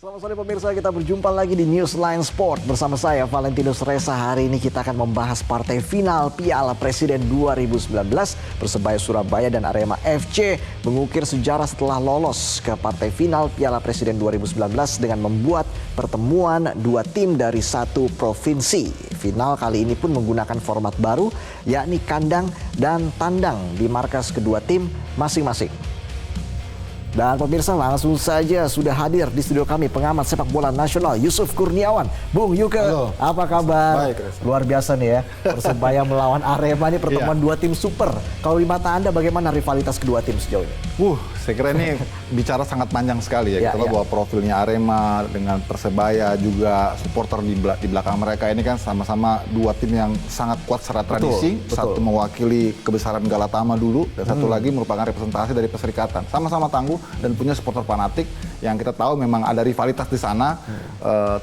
Selamat sore pemirsa, kita berjumpa lagi di Newsline Sport bersama saya Valentinus Reza. Hari ini kita akan membahas partai final Piala Presiden 2019. Persebaya Surabaya dan Arema FC mengukir sejarah setelah lolos ke partai final Piala Presiden 2019 dengan membuat pertemuan dua tim dari satu provinsi. Final kali ini pun menggunakan format baru, yakni kandang dan tandang di markas kedua tim masing-masing. Dan pemirsa, langsung saja sudah hadir di studio kami pengamat sepak bola nasional Yusuf Kurniawan. Bung Yuke, halo. Apa kabar? Baik, Reza. Luar biasa nih ya, Persebaya melawan Arema ini pertemuan dua tim super. Kalau di mata Anda bagaimana rivalitas kedua tim sejauh ini? Saya kira ini bicara sangat panjang sekali ya. Kita tahu bahwa profilnya Arema dengan Persebaya juga supporter di belakang mereka ini kan sama-sama dua tim yang sangat kuat secara tradisi. Satu mewakili kebesaran Galatama dulu dan satu lagi merupakan representasi dari Perserikatan. Sama-sama tangguh dan punya supporter fanatik yang kita tahu memang ada rivalitas di sana.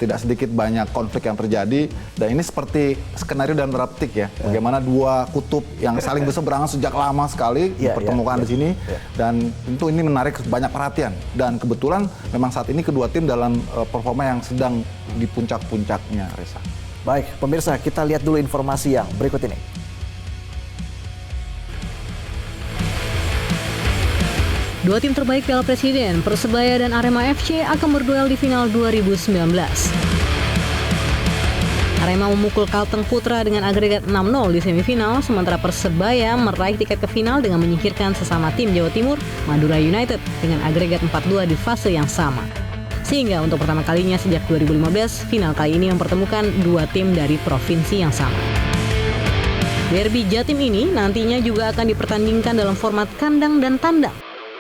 Tidak sedikit banyak konflik yang terjadi dan ini seperti skenario dan reptik ya. Bagaimana dua kutub yang saling berseberangan sejak lama sekali dipertemukan di sini dan tentu ini menarik banyak perhatian dan kebetulan memang saat ini kedua tim dalam performa yang sedang di puncak-puncaknya, Reza. Baik, pemirsa, kita lihat dulu informasi yang berikut ini. Dua tim terbaik Piala Presiden, Persebaya dan Arema FC akan berduel di final 2019. Arema memukul Kalteng Putra dengan agregat 6-0 di semifinal, sementara Persebaya meraih tiket ke final dengan menyingkirkan sesama tim Jawa Timur, Madura United, dengan agregat 4-2 di fase yang sama. Sehingga untuk pertama kalinya sejak 2015, final kali ini mempertemukan dua tim dari provinsi yang sama. Derby Jatim ini nantinya juga akan dipertandingkan dalam format kandang dan tandang.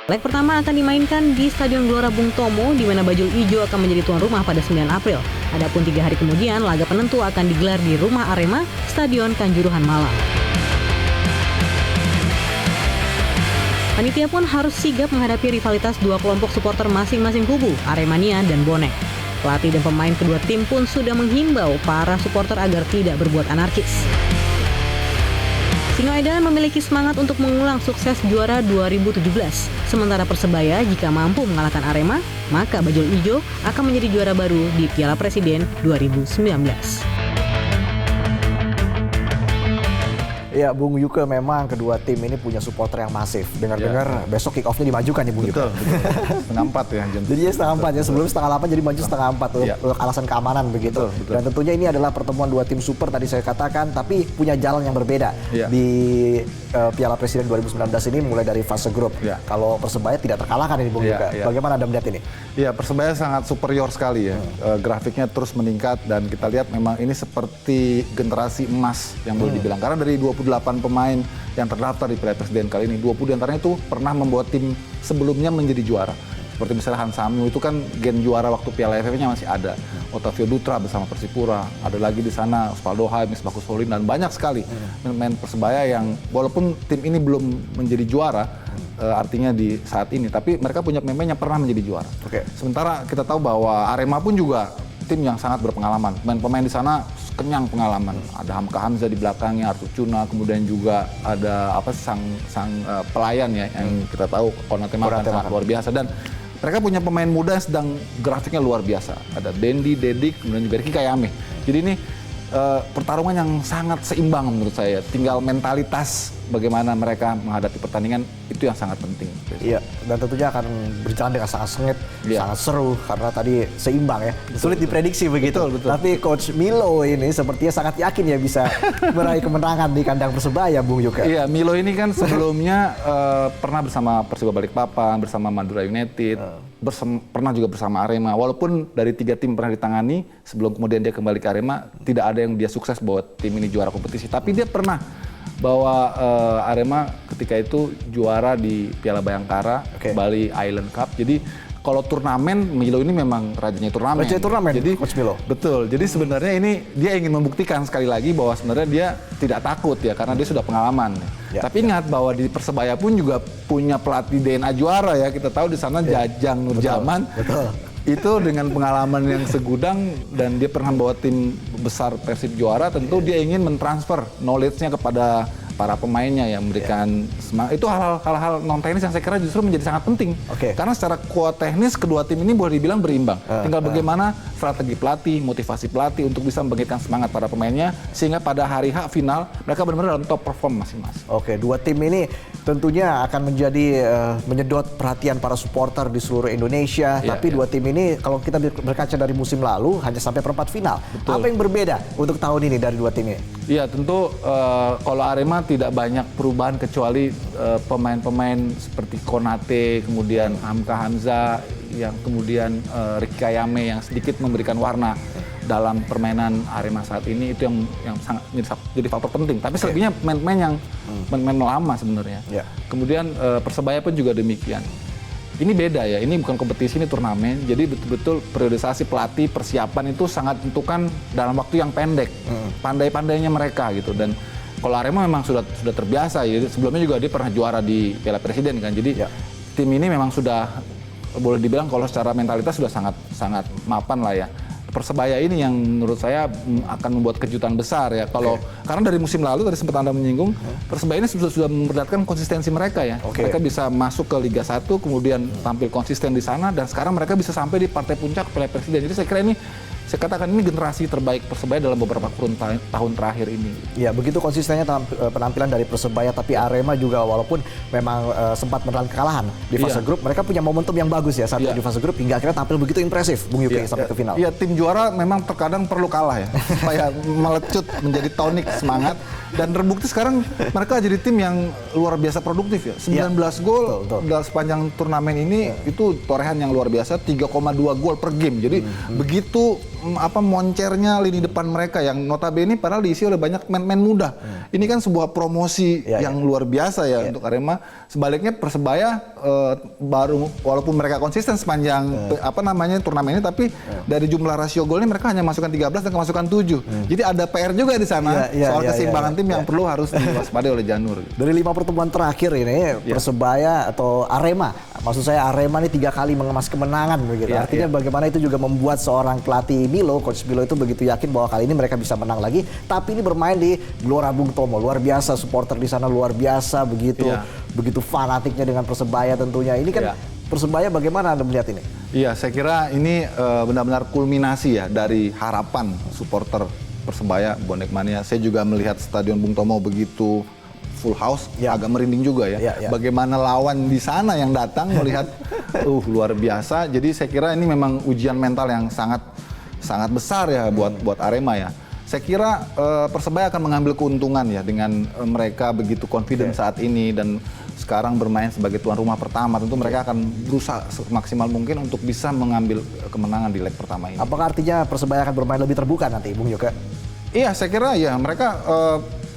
Leg pertama akan dimainkan di Stadion Gelora Bung Tomo, di mana Bajul Ijo akan menjadi tuan rumah pada 9 April. Adapun 3 hari kemudian, laga penentu akan digelar di rumah Arema, Stadion Kanjuruhan Malang. Panitia pun harus sigap menghadapi rivalitas dua kelompok supporter masing-masing kubu, Aremania dan Bonek. Pelatih dan pemain kedua tim pun sudah menghimbau para supporter agar tidak berbuat anarkis. Singoedan memiliki semangat untuk mengulang sukses juara 2017. Sementara Persebaya jika mampu mengalahkan Arema, maka Bajul Ijo akan menjadi juara baru di Piala Presiden 2019. Ya, Bung Yuke, memang kedua tim ini punya supporter yang masif. Dengar-dengar besok kick off-nya dimajukan nih Bung Yuke. Betul. Setengah 4 ya. Jadi ya setengah 4 ya, sebelum setengah 8 jadi maju setengah 4 untuk alasan keamanan begitu. Betul. Dan tentunya ini adalah pertemuan dua tim super tadi saya katakan, tapi punya jalan yang berbeda di Piala Presiden 2019 ini mulai dari fase grup. Kalau Persebaya tidak terkalahkan ini Bung Yuke. Bagaimana Anda melihat ini? Iya, Persebaya sangat superior sekali ya. Grafiknya terus meningkat dan kita lihat memang ini seperti generasi emas yang boleh dibilang. Karena dari 28 pemain yang terdaftar di Piala Presiden kali ini, 20 diantaranya itu pernah membawa tim sebelumnya menjadi juara. Seperti misalnya Hans Samyu itu kan gen juara waktu Piala AFF-nya masih ada. Otavio Dutra bersama Persipura, ada lagi di sana Osvaldo Hai, Misbahus Holin, dan banyak sekali pemain Persebaya yang walaupun tim ini belum menjadi juara, artinya di saat ini, tapi mereka punya pemain yang pernah menjadi juara. Sementara kita tahu bahwa Arema pun juga tim yang sangat berpengalaman. Pemain-pemain di sana kenyang pengalaman. Ada Hamka Hamzah di belakangnya, Arthur Cuna, kemudian juga ada sang pelayan ya yang kita tahu Konate Makan sangat luar biasa, dan mereka punya pemain muda yang sedang grafiknya luar biasa. Ada Dendi, Dedik, kemudian juga Ricky Kayame. Jadi ini pertarungan yang sangat seimbang menurut saya. Tinggal mentalitas bagaimana mereka menghadapi pertandingan itu yang sangat penting. Iya, dan tentunya akan berjalan dengan sangat sengit, sangat seru karena tadi seimbang ya. Sulit diprediksi begitu. Tapi Coach Milo ini sepertinya sangat yakin ya bisa meraih kemenangan di kandang Persebaya, Bung Yuke. Iya, Milo ini kan sebelumnya pernah bersama Persiba Balikpapan, bersama Madura United, pernah juga bersama Arema. Walaupun dari 3 tim pernah ditangani, sebelum kemudian dia kembali ke Arema, tidak ada yang dia sukses bawa tim ini juara kompetisi. Tapi dia pernah bawa Arema ketika itu juara di Piala Bayangkara, Bali Island Cup. Jadi kalau turnamen, Milo ini memang rajanya turnamen. Raja turnamen, jadi, Coach Milo. Betul. Jadi sebenarnya ini dia ingin membuktikan sekali lagi bahwa sebenarnya dia tidak takut ya, karena dia sudah pengalaman. Tapi ingat bahwa di Persebaya pun juga punya pelatih DNA juara ya. Kita tahu di sana Jajang Nurjaman. Itu dengan pengalaman yang segudang dan dia pernah bawa tim besar Persib juara, tentu dia ingin mentransfer knowledge-nya kepada para pemainnya yang memberikan semangat. Itu hal-hal non teknis yang saya kira justru menjadi sangat penting. Karena secara kuat teknis kedua tim ini boleh dibilang berimbang. Tinggal bagaimana strategi pelatih, motivasi pelatih untuk bisa membangkitkan semangat para pemainnya sehingga pada hari H final mereka benar-benar dalam top perform masing-masing. Dua tim ini tentunya akan menjadi menyedot perhatian para supporter di seluruh Indonesia. Tapi dua tim ini kalau kita berkaca dari musim lalu hanya sampai perempat final. Apa yang berbeda untuk tahun ini dari dua tim ini? Iya, tentu kalau Arema tidak banyak perubahan kecuali pemain-pemain seperti Konate, kemudian Hamka yang kemudian Ricky Kayame yang sedikit memberikan warna dalam permainan Arema saat ini, itu yang sangat jadi faktor penting. Tapi selebihnya pemain-pemain lama sebenarnya. Kemudian Persebaya pun juga demikian. Ini beda ya, ini bukan kompetisi, ini turnamen. Jadi betul-betul periodisasi pelatih, persiapan itu sangat tentukan dalam waktu yang pendek. Pandai-pandainya mereka gitu. Dan kalau Arema memang sudah terbiasa ya. Sebelumnya juga dia pernah juara di Piala Presiden kan. Jadi tim ini memang sudah boleh dibilang kalau secara mentalitas sudah sangat mapan lah ya. Persebaya ini yang menurut saya akan membuat kejutan besar ya. Karena dari musim lalu tadi sempat Anda menyinggung, Persebaya ini sudah memperlihatkan konsistensi mereka ya. Mereka bisa masuk ke Liga 1, kemudian tampil konsisten di sana, dan sekarang mereka bisa sampai di partai puncak Piala Presiden. Jadi saya kira ini, saya katakan ini generasi terbaik Persebaya dalam beberapa kurun tahun terakhir ini. Ya, begitu konsistennya penampilan dari Persebaya, tapi Arema juga walaupun memang sempat menelan kekalahan di fase grup, mereka punya momentum yang bagus ya saat di fase grup hingga akhirnya tampil begitu impresif, Bung Yuki, sampai ke final. Iya, tim juara memang terkadang perlu kalah ya, supaya melecut menjadi tonik semangat. Dan terbukti sekarang mereka jadi tim yang luar biasa produktif ya. 19 gol dalam sepanjang turnamen ini, itu torehan yang luar biasa, 3,2 gol per game. Jadi begitu moncernya lini depan mereka yang notabene padahal diisi oleh banyak pemain muda. Ini kan sebuah promosi yang luar biasa ya untuk Arema. Sebaliknya Persebaya baru, walaupun mereka konsisten sepanjang turnamen ini, tapi dari jumlah rasio golnya mereka hanya masukkan 13 dan kemasukan 7. Jadi ada PR juga di sana soal keseimbangan tim yang perlu harus diwaspadai oleh Janur. Dari 5 pertemuan terakhir ini Persebaya atau Arema, maksud saya Arema ini 3 kali mengemas kemenangan begitu. Artinya bagaimana itu juga membuat seorang pelatih Coach Milo itu begitu yakin bahwa kali ini mereka bisa menang lagi. Tapi ini bermain di Gelora Bung Tomo, luar biasa, supporter di sana luar biasa, begitu fanatiknya dengan Persebaya tentunya. Ini kan Persebaya, bagaimana Anda melihat ini? Iya, saya kira ini benar-benar kulminasi ya dari harapan supporter Persebaya, bonek mania. Saya juga melihat Stadion Bung Tomo begitu full house, agak merinding juga ya. Bagaimana lawan di sana yang datang melihat luar biasa. Jadi saya kira ini memang ujian mental yang sangat besar ya buat Arema ya. Saya kira Persebaya akan mengambil keuntungan ya dengan mereka begitu confident saat ini, dan sekarang bermain sebagai tuan rumah pertama. Tentu mereka akan berusaha semaksimal mungkin untuk bisa mengambil kemenangan di leg pertama ini. Apakah artinya Persebaya akan bermain lebih terbuka nanti, Bung Yoga? Iya, saya kira ya mereka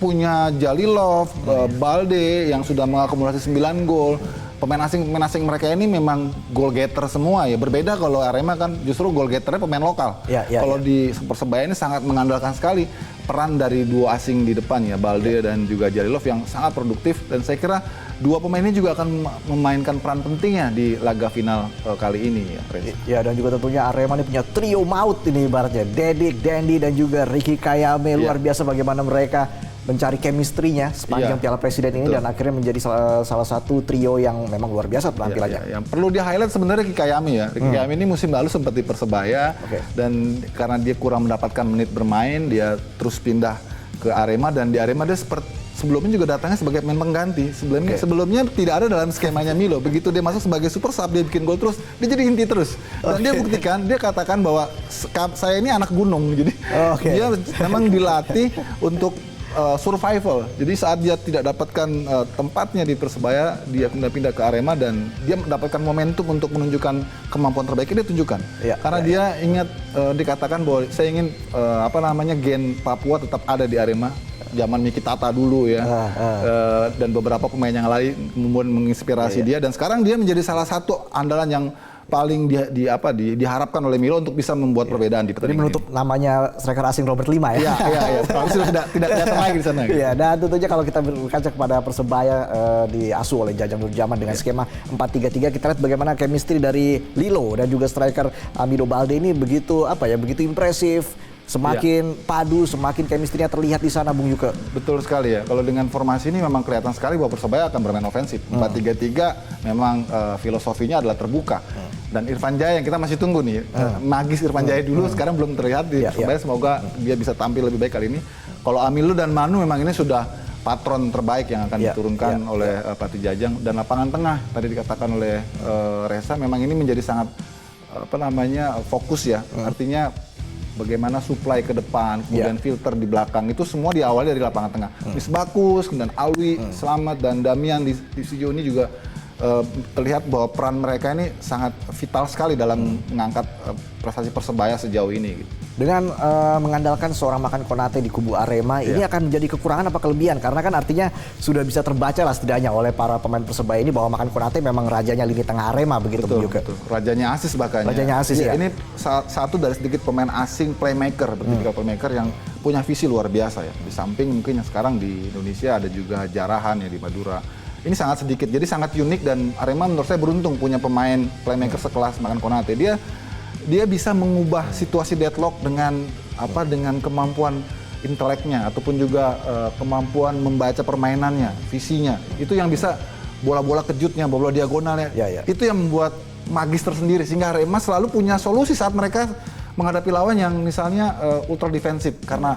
punya Jalilov, Balde yang sudah mengakumulasi 9 gol. Pemain asing mereka ini memang goal getter semua ya. Berbeda kalau Arema kan justru goal getternya pemain lokal. Kalau di Persebaya ini sangat mengandalkan sekali peran dari dua asing di depan ya, Balde dan juga Jalilov yang sangat produktif, dan saya kira dua pemain ini juga akan memainkan peran pentingnya di laga final kali ini ya. Ya, dan juga tentunya Arema ini punya trio maut ini ibaratnya, Dedik, Dendi dan juga Ricky Kayame. Luar biasa bagaimana mereka mencari chemistry-nya sepanjang Piala Presiden ini, dan akhirnya menjadi salah satu trio yang memang luar biasa penampilannya. Yang perlu di-highlight sebenarnya Ricky Kayame ya. Ricky Kayame ini musim lalu sempat di Persebaya, dan karena dia kurang mendapatkan menit bermain, dia terus pindah ke Arema, dan di Arema dia sebelumnya juga datangnya sebagai pemain pengganti. Sebelumnya tidak ada dalam skemanya Milo. Begitu dia masuk sebagai super sub, dia bikin gol terus, dia jadi inti terus. Dan dia buktikan, dia katakan bahwa saya ini anak gunung. Jadi dia memang dilatih untuk survival. Jadi saat dia tidak dapatkan tempatnya di Persebaya, dia pindah ke Arema, dan dia mendapatkan momentum untuk menunjukkan kemampuan terbaiknya, dia tunjukkan. Karena dia ingat dikatakan bahwa saya ingin gen Papua tetap ada di Arema. Zaman Miki Tata dulu ya, dan beberapa pemain yang lain menginspirasi dia, dan sekarang dia menjadi salah satu andalan yang paling diharapkan oleh Milo untuk bisa membuat perbedaan di pertandingan. Ini menutup namanya striker asing Robert Lima ya. Iya. Sudah tidak kelihatan lagi di sana. Iya, dan tentunya kalau kita berkaca kepada Persebaya diasuh oleh Jajang Nurjaman dengan skema 4-3-3, kita lihat bagaimana chemistry dari Lilo dan juga striker Amido Balde ini begitu impresif. semakin padu, semakin chemistry-nya terlihat di sana, Bung Yuke. Betul sekali ya. Kalau dengan formasi ini memang kelihatan sekali bahwa Persebaya akan bermain ofensif. 4-3-3 memang filosofinya adalah terbuka. Dan Irfan Jaya yang kita masih tunggu nih, magis Irfan Jaya dulu sekarang belum terlihat di Persebaya. Semoga dia bisa tampil lebih baik kali ini. Kalau Amilu dan Manu memang ini sudah patron terbaik yang akan diturunkan oleh Pelatih Jajang. Dan lapangan tengah tadi dikatakan oleh Reza memang ini menjadi sangat fokus ya. Artinya bagaimana supply ke depan, kemudian filter di belakang, itu semua diawali dari lapangan tengah. Misbakus, kemudian Alwi, Selamat, dan Damian di sejauh ini juga terlihat bahwa peran mereka ini sangat vital sekali dalam mengangkat prestasi Persebaya sejauh ini. Dengan mengandalkan seorang Makan Konate di kubu Arema, ini akan menjadi kekurangan apa kelebihan? Karena kan artinya sudah bisa terbaca lah setidaknya oleh para pemain Persebaya ini bahwa Makan Konate memang rajanya lini tengah Arema begitu. Betul. Rajanya Asis bahkan. Rajanya Asis ya. Ini satu dari sedikit pemain asing playmaker, bertiga playmaker yang punya visi luar biasa ya. Di samping mungkin yang sekarang di Indonesia ada juga Jarahan ya di Madura. Ini sangat sedikit, jadi sangat unik dan Arema menurut saya beruntung punya pemain playmaker sekelas Makan Konate. Dia bisa mengubah situasi deadlock dengan kemampuan inteleknya ataupun juga kemampuan membaca permainannya, visinya. Itu yang bisa bola-bola kejutnya, bola-bola diagonalnya. Itu yang membuat magis tersendiri sehingga Arema selalu punya solusi saat mereka menghadapi lawan yang misalnya ultra defensif karena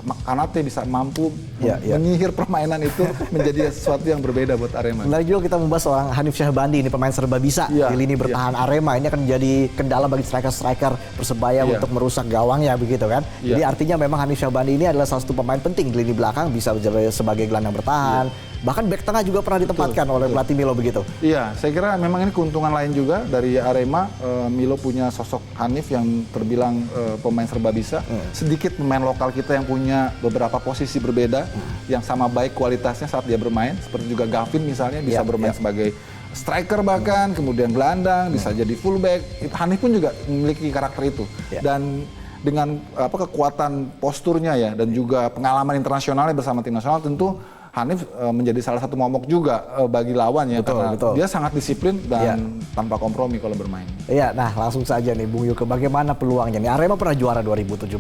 Konate bisa mampu menyihir permainan itu menjadi sesuatu yang berbeda buat Arema. Menarik juga kita membahas seorang Hanif Syahbandi, ini pemain serba bisa di lini bertahan Arema. Ini akan menjadi kendala bagi striker-striker Persebaya untuk merusak gawangnya begitu kan. Jadi artinya memang Hanif Syahbandi ini adalah salah satu pemain penting di lini belakang, bisa menjadi sebagai gelandang bertahan. Bahkan bek tengah juga pernah ditempatkan oleh pelatih Milo begitu. Iya, saya kira memang ini keuntungan lain juga dari Arema. Milo punya sosok Hanif yang terbilang pemain serba bisa. Sedikit pemain lokal kita yang punya beberapa posisi berbeda yang sama baik kualitasnya saat dia bermain. Seperti juga Gavin misalnya bisa bermain sebagai striker bahkan, kemudian gelandang, bisa jadi fullback. Hanif pun juga memiliki karakter itu. Dan dengan kekuatan posturnya ya dan juga pengalaman internasionalnya bersama tim nasional, tentu Hanif menjadi salah satu momok juga bagi lawan ya, karena dia sangat disiplin dan tanpa kompromi kalau bermain. Iya, nah langsung saja nih Bung Yuke, bagaimana peluangnya nih? Arema pernah juara 2017,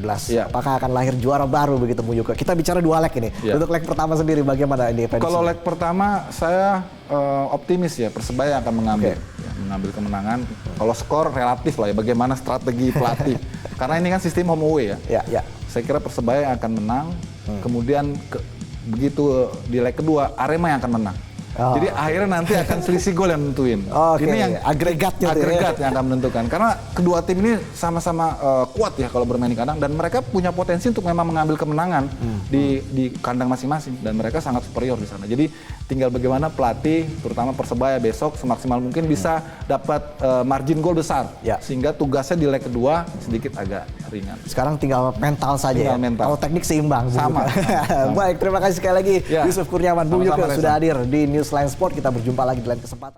apakah akan lahir juara baru begitu Bung Yuke? Kita bicara 2 leg ini, untuk leg pertama sendiri bagaimana ini? Kalau leg pertama saya optimis ya, Persebaya akan mengambil kemenangan. Kalau skor relatif lah ya, bagaimana strategi pelatih. Karena ini kan sistem home away ya. Saya kira Persebaya akan menang, kemudian begitu di leg kedua Arema yang akan menang. Jadi akhirnya nanti akan selisih gol yang menentuin. Ini yang agregatnya yang akan menentukan. Karena kedua tim ini sama-sama kuat ya kalau bermain di kandang dan mereka punya potensi untuk memang mengambil kemenangan di kandang masing-masing dan mereka sangat superior di sana. Jadi tinggal bagaimana pelatih terutama Persebaya besok semaksimal mungkin bisa dapat margin gol besar sehingga tugasnya di leg kedua sedikit agak ringan. Sekarang tinggal mental saja. Kalau teknik seimbang. Sama. Baik, terima kasih sekali lagi Yusuf Kurniawan, Bung Yuke sudah hadir di Newsline Sport. Kita berjumpa lagi di lain kesempatan.